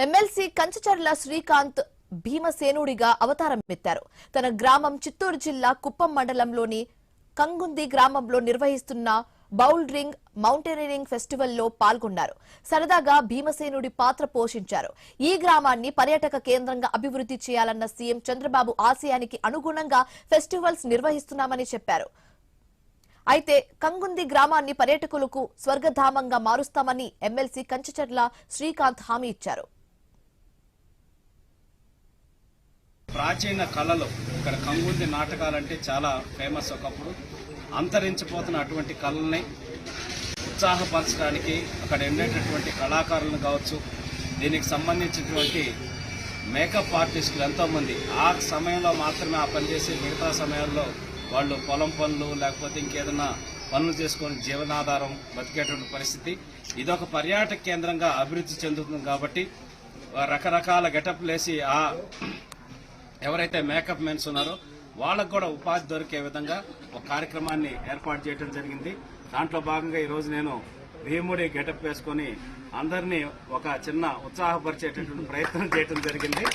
MLC కంచచర్ల Srikanth భీమసేనుడిగా అవతారం ఎత్తారు. తన గ్రామం చిత్తూరు జిల్లా కుప్పం మండలంలోని కంగుంది గ్రామంలో నిర్వహిస్తున్న బౌల్డరింగ్ మౌంటైనరింగ్ ఫెస్టివల్లో పాల్గొన్నారు. సరదాగా భీమసేనుడి పాత్ర పోషించారు. ఈ గ్రామాన్ని పర్యాటక కేంద్రంగా అభివృద్ధి చేయాలన్న సీఎం చంద్రబాబు ఆశయానికి అనుగుణంగా ఫెస్టివల్స్ నిర్వహిస్తున్నామని చెప్పారు. అయితే కంగుంది గ్రామాన్ని పర్యాటకులకు స్వర్గధామంగా మారుస్తామని ఎమ్మెల్సీ కంచచర్ల శ్రీకాంత్ హామీ ఇచ్చారు. ప్రాచీన కళలు ఇక్కడ కంగుంది నాటకాలంటే చాలా ఫేమస్. ఒకప్పుడు అంతరించిపోతున్న అటువంటి కళల్ని ఉత్సాహపరచడానికి అక్కడ ఉండేటటువంటి కళాకారులను కావచ్చు, దీనికి సంబంధించినటువంటి మేకప్ ఆర్టిస్టులు ఎంతోమంది ఆ సమయంలో మాత్రమే ఆ పనిచేసి మిగతా సమయాల్లో వాళ్ళు పొలం పనులు లేకపోతే ఇంకేదైనా పనులు చేసుకొని జీవనాధారం బతికేటువంటి పరిస్థితి. ఇదొక పర్యాటక కేంద్రంగా అభివృద్ధి చెందుతుంది కాబట్టి రకరకాల గెటప్లు వేసి ఆ ఎవరైతే మేకప్ మెన్స్ ఉన్నారో వాళ్ళకు కూడా ఉపాధి దొరికే విధంగా ఒక కార్యక్రమాన్ని ఏర్పాటు చేయడం జరిగింది. దాంట్లో భాగంగా ఈరోజు నేను భీముడి గెటప్ వేసుకొని అందరినీ ఒక చిన్న ఉత్సాహపరిచేటటువంటి ప్రయత్నం చేయడం జరిగింది.